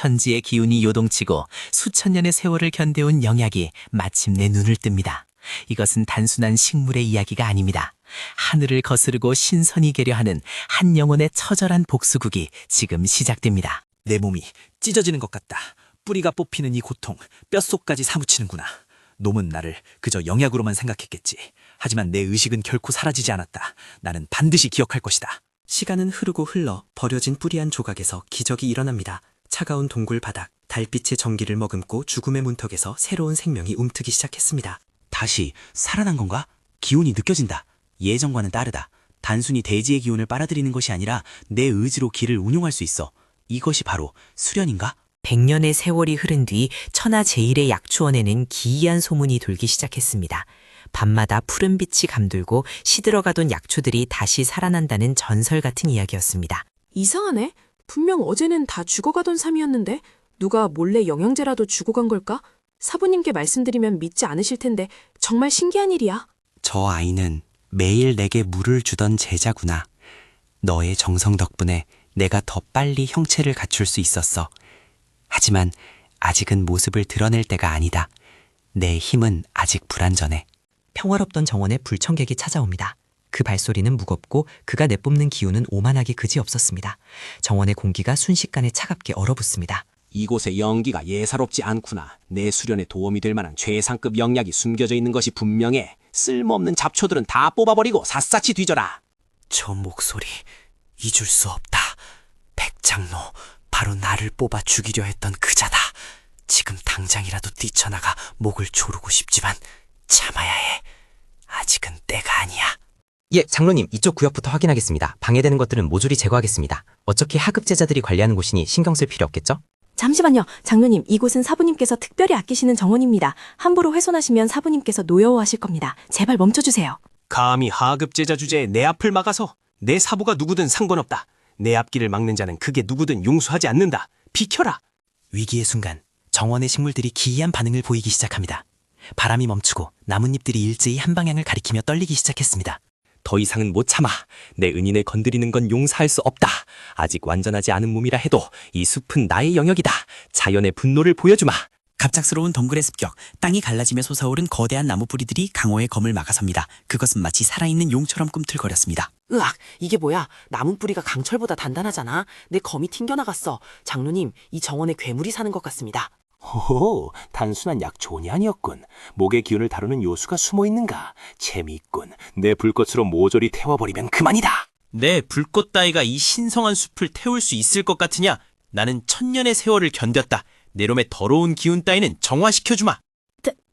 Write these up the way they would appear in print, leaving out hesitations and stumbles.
천지의 기운이 요동치고 수천 년의 세월을 견뎌온 영약이 마침내 눈을 뜹니다. 이것은 단순한 식물의 이야기가 아닙니다. 하늘을 거스르고 신선이 계려하는 한 영혼의 처절한 복수극이 지금 시작됩니다. 내 몸이 찢어지는 것 같다. 뿌리가 뽑히는 이 고통, 뼛속까지 사무치는구나. 놈은 나를 그저 영약으로만 생각했겠지. 하지만 내 의식은 결코 사라지지 않았다. 나는 반드시 기억할 것이다. 시간은 흐르고 흘러 버려진 뿌리한 조각에서 기적이 일어납니다. 차가운 동굴 바닥, 달빛의 전기를 머금고 죽음의 문턱에서 새로운 생명이 움트기 시작했습니다. 다시 살아난 건가? 기운이 느껴진다. 예전과는 다르다. 단순히 대지의 기운을 빨아들이는 것이 아니라 내 의지로 길을 운용할 수 있어. 이것이 바로 수련인가? 100년의 세월이 흐른 뒤 천하제일의 약초원에는 기이한 소문이 돌기 시작했습니다. 밤마다 푸른 빛이 감돌고 시들어가던 약초들이 다시 살아난다는 전설 같은 이야기였습니다. 이상하네. 분명 어제는 다 죽어가던 삶이었는데 누가 몰래 영양제라도 주고 간 걸까? 사부님께 말씀드리면 믿지 않으실 텐데 정말 신기한 일이야. 저 아이는 매일 내게 물을 주던 제자구나. 너의 정성 덕분에 내가 더 빨리 형체를 갖출 수 있었어. 하지만 아직은 모습을 드러낼 때가 아니다. 내 힘은 아직 불완전해. 평화롭던 정원에 불청객이 찾아옵니다. 그 발소리는 무겁고 그가 내뿜는 기운은 오만하기 그지없었습니다. 정원의 공기가 순식간에 차갑게 얼어붙습니다. 이곳의 연기가 예사롭지 않구나. 내 수련에 도움이 될 만한 최상급 영약이 숨겨져 있는 것이 분명해. 쓸모없는 잡초들은 다 뽑아버리고 샅샅이 뒤져라. 저 목소리 잊을 수 없다. 백장로, 바로 나를 뽑아 죽이려 했던 그자다. 지금 당장이라도 뛰쳐나가 목을 조르고 싶지만 참아야 해. 아직은 때가 아니야. 예, 장로님, 이쪽 구역부터 확인하겠습니다. 방해되는 것들은 모조리 제거하겠습니다. 어차피 하급 제자들이 관리하는 곳이니 신경 쓸 필요 없겠죠? 잠시만요. 장로님, 이곳은 사부님께서 특별히 아끼시는 정원입니다. 함부로 훼손하시면 사부님께서 노여워하실 겁니다. 제발 멈춰주세요. 감히 하급 제자 주제에 내 앞을 막아서 내 사부가 누구든 상관없다. 내 앞길을 막는 자는 그게 누구든 용서하지 않는다. 비켜라. 위기의 순간 정원의 식물들이 기이한 반응을 보이기 시작합니다. 바람이 멈추고 나뭇잎들이 일제히 한 방향을 가리키며 떨리기 시작했습니다. 더 이상은 못 참아. 내 은인을 건드리는 건 용서할 수 없다. 아직 완전하지 않은 몸이라 해도 이 숲은 나의 영역이다. 자연의 분노를 보여주마. 갑작스러운 덩굴의 습격, 땅이 갈라지며 솟아오른 거대한 나무 뿌리들이 강호의 검을 막아섭니다. 그것은 마치 살아있는 용처럼 꿈틀거렸습니다. 으악, 이게 뭐야? 나무 뿌리가 강철보다 단단하잖아. 내 검이 튕겨나갔어. 장로님, 이 정원에 괴물이 사는 것 같습니다. 호호, 단순한 약초원이 아니었군. 목의 기운을 다루는 요수가 숨어있는가? 재미있군. 내 불꽃으로 모조리 태워버리면 그만이다. 내 불꽃 따위가 이 신성한 숲을 태울 수 있을 것 같으냐? 나는 천년의 세월을 견뎠다. 내 놈의 더러운 기운 따위는 정화시켜주마.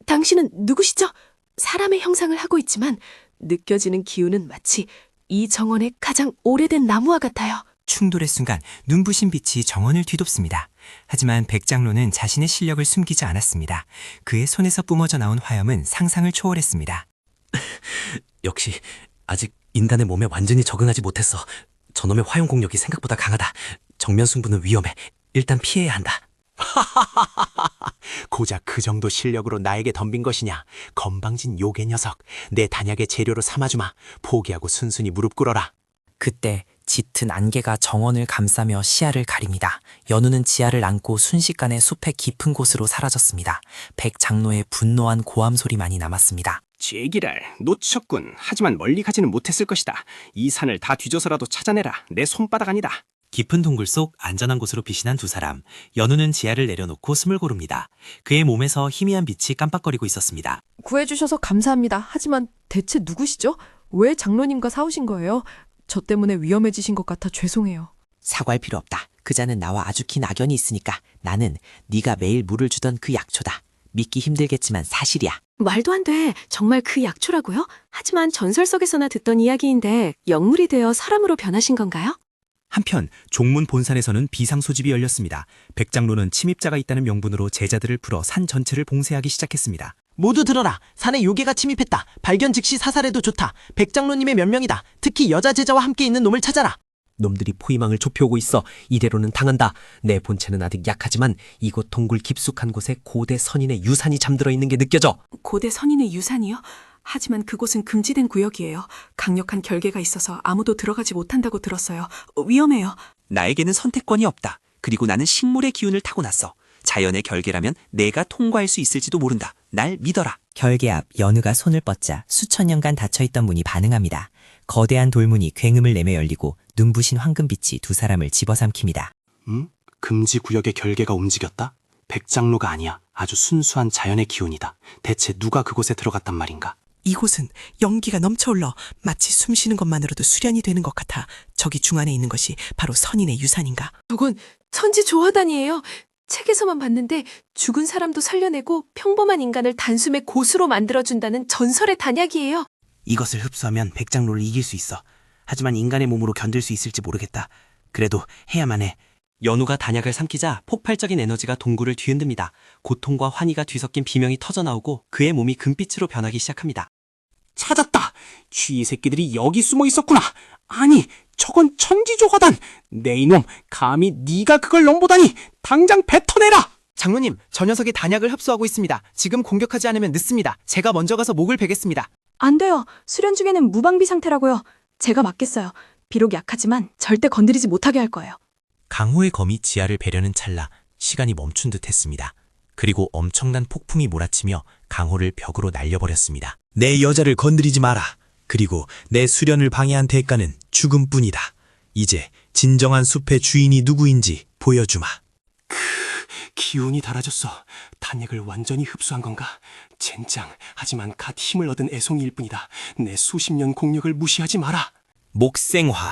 당신은 누구시죠? 사람의 형상을 하고 있지만 느껴지는 기운은 마치 이 정원의 가장 오래된 나무와 같아요. 충돌의 순간 눈부신 빛이 정원을 뒤덮습니다. 하지만 백장로는 자신의 실력을 숨기지 않았습니다. 그의 손에서 뿜어져 나온 화염은 상상을 초월했습니다. 역시 아직 인간의 몸에 완전히 적응하지 못했어. 저놈의 화용 공력이 생각보다 강하다. 정면 승부는 위험해. 일단 피해야 한다. 고작 그 정도 실력으로 나에게 덤빈 것이냐? 건방진 요괴 녀석. 내 단약의 재료로 삼아주마. 포기하고 순순히 무릎 꿇어라. 그때 짙은 안개가 정원을 감싸며 시야를 가립니다. 연우는 지하를 안고 순식간에 숲의 깊은 곳으로 사라졌습니다. 백장로의 분노한 고함 소리만이 남았습니다. 제기랄, 놓쳤군. 하지만 멀리 가지는 못했을 것이다. 이 산을 다 뒤져서라도 찾아내라. 내 손바닥 아니다. 깊은 동굴 속 안전한 곳으로 피신한 두 사람. 연우는 지하를 내려놓고 숨을 고릅니다. 그의 몸에서 희미한 빛이 깜빡거리고 있었습니다. 구해주셔서 감사합니다. 하지만 대체 누구시죠? 왜 장로님과 싸우신 거예요? 저 때문에 위험해지신 것 같아 죄송해요. 사과할 필요 없다. 그자는 나와 아주 긴 악연이 있으니까 나는 네가 매일 물을 주던 그 약초다. 믿기 힘들겠지만 사실이야. 말도 안 돼. 정말 그 약초라고요? 하지만 전설 속에서나 듣던 이야기인데 영물이 되어 사람으로 변하신 건가요? 한편 종문 본산에서는 비상 소집이 열렸습니다. 백장로는 침입자가 있다는 명분으로 제자들을 풀어 산 전체를 봉쇄하기 시작했습니다. 모두 들어라. 산에 요괴가 침입했다. 발견 즉시 사살해도 좋다. 백장로님의 면명이다. 특히 여자 제자와 함께 있는 놈을 찾아라. 놈들이 포위망을 좁혀오고 있어. 이대로는 당한다. 내 본체는 아직 약하지만 이곳 동굴 깊숙한 곳에 고대 선인의 유산이 잠들어 있는 게 느껴져. 고대 선인의 유산이요? 하지만 그곳은 금지된 구역이에요. 강력한 결계가 있어서 아무도 들어가지 못한다고 들었어요. 위험해요. 나에게는 선택권이 없다. 그리고 나는 식물의 기운을 타고났어. 자연의 결계라면 내가 통과할 수 있을지도 모른다. 날 믿어라. 결계 앞 연우가 손을 뻗자 수천 년간 닫혀있던 문이 반응합니다. 거대한 돌문이 굉음을 내며 열리고 눈부신 황금빛이 두 사람을 집어삼킵니다. 금지 구역의 결계가 움직였다? 백장로가 아니야. 아주 순수한 자연의 기운이다. 대체 누가 그곳에 들어갔단 말인가? 이곳은 연기가 넘쳐흘러 마치 숨쉬는 것만으로도 수련이 되는 것 같아. 저기 중안에 있는 것이 바로 선인의 유산인가? 저건 천지 조화단이에요. 책에서만 봤는데 죽은 사람도 살려내고 평범한 인간을 단숨에 고수로 만들어준다는 전설의 단약이에요. 이것을 흡수하면 백장로를 이길 수 있어. 하지만 인간의 몸으로 견딜 수 있을지 모르겠다. 그래도 해야만 해. 연우가 단약을 삼키자 폭발적인 에너지가 동굴을 뒤흔듭니다. 고통과 환희가 뒤섞인 비명이 터져나오고 그의 몸이 금빛으로 변하기 시작합니다. 찾았다. 쥐 새끼들이 여기 숨어 있었구나. 아니, 저건 천지조화단. 내 이놈, 감히 네가 그걸 넘보다니. 당장 뱉어내라. 장로님, 저 녀석이 단약을 흡수하고 있습니다. 지금 공격하지 않으면 늦습니다. 제가 먼저 가서 목을 베겠습니다. 안 돼요. 수련 중에는 무방비 상태라고요. 제가 맡겠어요. 비록 약하지만 절대 건드리지 못하게 할 거예요. 강호의 검이 지하를 베려는 찰나 시간이 멈춘 듯 했습니다. 그리고 엄청난 폭풍이 몰아치며 강호를 벽으로 날려버렸습니다. 내 여자를 건드리지 마라. 그리고 내 수련을 방해한 대가는 죽음뿐이다. 이제 진정한 숲의 주인이 누구인지 보여주마. 기운이 달아졌어. 단약을 완전히 흡수한 건가? 젠장. 하지만 갓 힘을 얻은 애송이일 뿐이다. 내 수십 년 공력을 무시하지 마라. 목생화.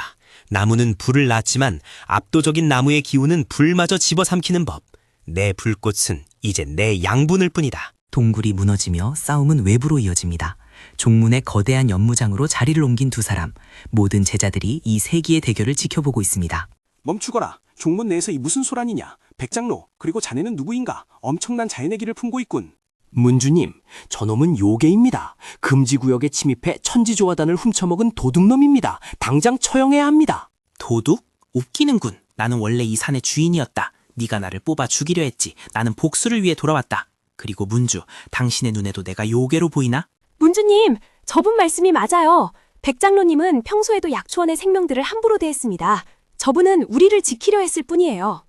나무는 불을 낳지만 압도적인 나무의 기운은 불마저 집어삼키는 법. 내 불꽃은 이제 내 양분일 뿐이다. 동굴이 무너지며 싸움은 외부로 이어집니다. 종문의 거대한 연무장으로 자리를 옮긴 두 사람. 모든 제자들이 이 세기의 대결을 지켜보고 있습니다. 멈추거라. 종문 내에서 이 무슨 소란이냐. 백장로, 그리고 자네는 누구인가? 엄청난 자연의 기를 품고 있군. 문주님, 저놈은 요괴입니다. 금지구역에 침입해 천지조화단을 훔쳐먹은 도둑놈입니다. 당장 처형해야 합니다. 도둑? 웃기는군. 나는 원래 이 산의 주인이었다. 네가 나를 뽑아 죽이려 했지. 나는 복수를 위해 돌아왔다. 그리고 문주, 당신의 눈에도 내가 요괴로 보이나? 문주님, 저분 말씀이 맞아요. 백장로님은 평소에도 약초원의 생명들을 함부로 대했습니다. 저분은 우리를 지키려 했을 뿐이에요.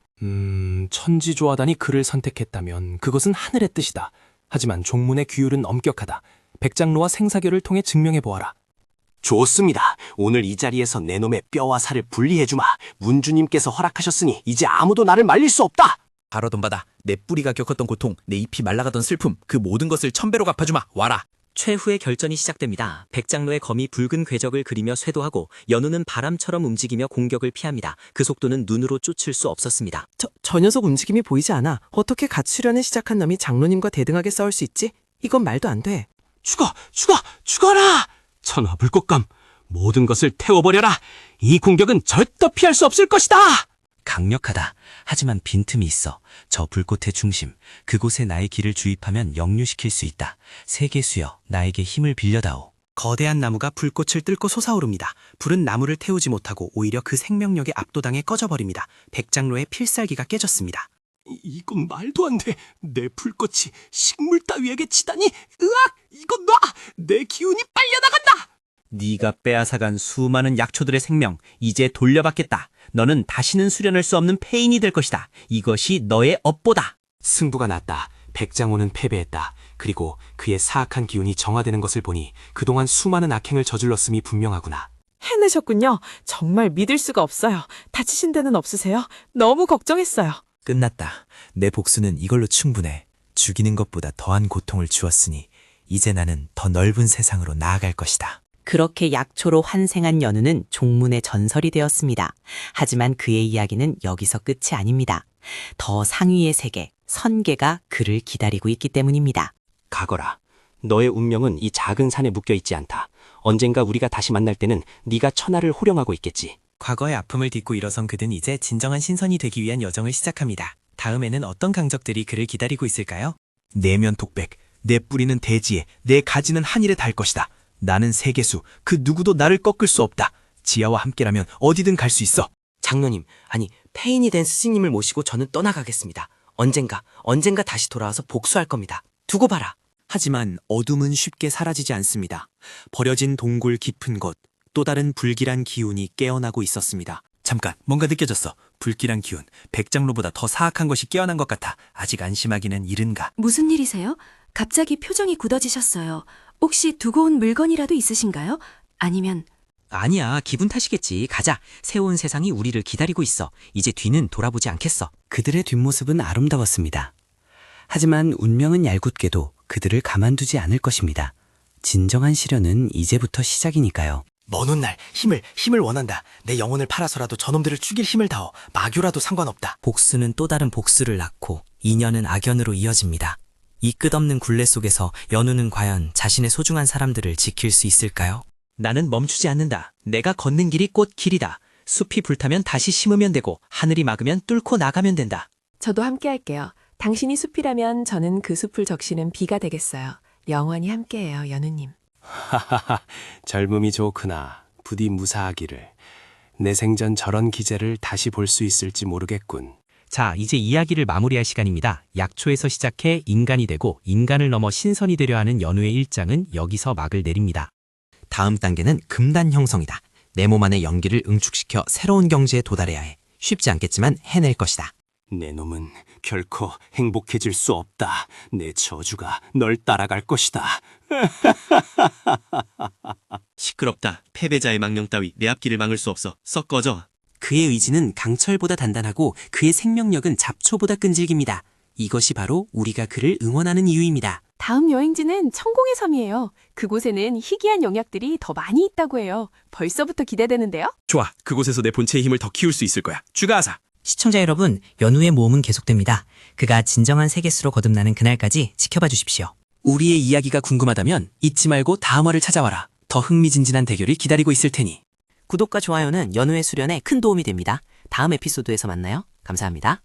천지조화단이 그를 선택했다면 그것은 하늘의 뜻이다. 하지만 종문의 규율은 엄격하다. 백장로와 생사교를 통해 증명해보아라. 좋습니다. 오늘 이 자리에서 내 놈의 뼈와 살을 분리해주마. 문주님께서 허락하셨으니 이제 아무도 나를 말릴 수 없다. 바로 돈 받아. 내 뿌리가 겪었던 고통, 내 잎이 말라가던 슬픔, 그 모든 것을 1000배로 갚아주마. 와라. 최후의 결전이 시작됩니다. 백장로의 검이 붉은 궤적을 그리며 쇄도하고 연우는 바람처럼 움직이며 공격을 피합니다. 그 속도는 눈으로 쫓을 수 없었습니다. 저 녀석 움직임이 보이지 않아. 어떻게 갓 수련을 시작한 놈이 장로님과 대등하게 싸울 수 있지? 이건 말도 안 돼. 죽어라! 천하불꽃감, 모든 것을 태워버려라. 이 공격은 절대 피할 수 없을 것이다. 강력하다. 하지만 빈틈이 있어. 저 불꽃의 중심, 그곳에 나의 길을 주입하면 역류시킬 수 있다. 세계수여, 나에게 힘을 빌려다오. 거대한 나무가 불꽃을 뚫고 솟아오릅니다. 불은 나무를 태우지 못하고 오히려 그 생명력에 압도당해 꺼져버립니다. 백장로의 필살기가 깨졌습니다. 이건 말도 안 돼. 내 불꽃이 식물 따위에게 치다니. 으악! 이건 놔! 내 기운이 빨려나간다! 네가 빼앗아간 수많은 약초들의 생명, 이제 돌려받겠다. 너는 다시는 수련할 수 없는 폐인이 될 것이다. 이것이 너의 업보다. 승부가 났다. 백장호는 패배했다. 그리고 그의 사악한 기운이 정화되는 것을 보니 그동안 수많은 악행을 저질렀음이 분명하구나. 해내셨군요. 정말 믿을 수가 없어요. 다치신 데는 없으세요? 너무 걱정했어요. 끝났다. 내 복수는 이걸로 충분해. 죽이는 것보다 더한 고통을 주었으니 이제 나는 더 넓은 세상으로 나아갈 것이다. 그렇게 약초로 환생한 연우는 종문의 전설이 되었습니다. 하지만 그의 이야기는 여기서 끝이 아닙니다. 더 상위의 세계, 선계가 그를 기다리고 있기 때문입니다. 가거라. 너의 운명은 이 작은 산에 묶여있지 않다. 언젠가 우리가 다시 만날 때는 네가 천하를 호령하고 있겠지. 과거의 아픔을 딛고 일어선 그는 이제 진정한 신선이 되기 위한 여정을 시작합니다. 다음에는 어떤 강적들이 그를 기다리고 있을까요? 내면 독백, 내 뿌리는 대지에, 내 가지는 하늘에 닿을 것이다. 나는 세계수, 그 누구도 나를 꺾을 수 없다. 지하와 함께라면 어디든 갈 수 있어. 장로님, 아니 폐인이 된 스승님을 모시고 저는 떠나가겠습니다. 언젠가 다시 돌아와서 복수할 겁니다. 두고 봐라. 하지만 어둠은 쉽게 사라지지 않습니다. 버려진 동굴 깊은 곳, 또 다른 불길한 기운이 깨어나고 있었습니다. 잠깐, 뭔가 느껴졌어. 불길한 기운. 백장로보다 더 사악한 것이 깨어난 것 같아. 아직 안심하기는 이른가. 무슨 일이세요? 갑자기 표정이 굳어지셨어요. 혹시 두고 온 물건이라도 있으신가요? 아니면 아니야, 기분 탓이겠지. 가자. 새로운 세상이 우리를 기다리고 있어. 이제 뒤는 돌아보지 않겠어. 그들의 뒷모습은 아름다웠습니다. 하지만 운명은 얄궂게도 그들을 가만두지 않을 것입니다. 진정한 시련은 이제부터 시작이니까요. 먼 훗날 힘을 원한다. 내 영혼을 팔아서라도 저놈들을 죽일 힘을 다오. 마교라도 상관없다. 복수는 또 다른 복수를 낳고 인연은 악연으로 이어집니다. 이 끝없는 굴레 속에서 연우는 과연 자신의 소중한 사람들을 지킬 수 있을까요? 나는 멈추지 않는다. 내가 걷는 길이 꽃길이다. 숲이 불타면 다시 심으면 되고 하늘이 막으면 뚫고 나가면 된다. 저도 함께 할게요. 당신이 숲이라면 저는 그 숲을 적시는 비가 되겠어요. 영원히 함께해요, 연우님. 하하하, 젊음이 좋구나. 부디 무사하기를. 내 생전 저런 기제를 다시 볼 수 있을지 모르겠군. 자, 이제 이야기를 마무리할 시간입니다. 약초에서 시작해 인간이 되고 인간을 넘어 신선이 되려 하는 연우의 일장은 여기서 막을 내립니다. 다음 단계는 금단 형성이다. 내 몸 안의 연기를 응축시켜 새로운 경지에 도달해야 해. 쉽지 않겠지만 해낼 것이다. 내 놈은 결코 행복해질 수 없다. 내 저주가 널 따라갈 것이다. 시끄럽다. 패배자의 망령 따위 내 앞길을 막을 수 없어. 썩 꺼져. 그의 의지는 강철보다 단단하고 그의 생명력은 잡초보다 끈질깁니다. 이것이 바로 우리가 그를 응원하는 이유입니다. 다음 여행지는 천공의 섬이에요. 그곳에는 희귀한 영약들이 더 많이 있다고 해요. 벌써부터 기대되는데요? 좋아. 그곳에서 내 본체의 힘을 더 키울 수 있을 거야. 추가하자. 시청자 여러분, 연우의 모험은 계속됩니다. 그가 진정한 세계수로 거듭나는 그날까지 지켜봐 주십시오. 우리의 이야기가 궁금하다면 잊지 말고 다음 화를 찾아와라. 더 흥미진진한 대결이 기다리고 있을 테니. 구독과 좋아요는 연우의 수련에 큰 도움이 됩니다. 다음 에피소드에서 만나요. 감사합니다.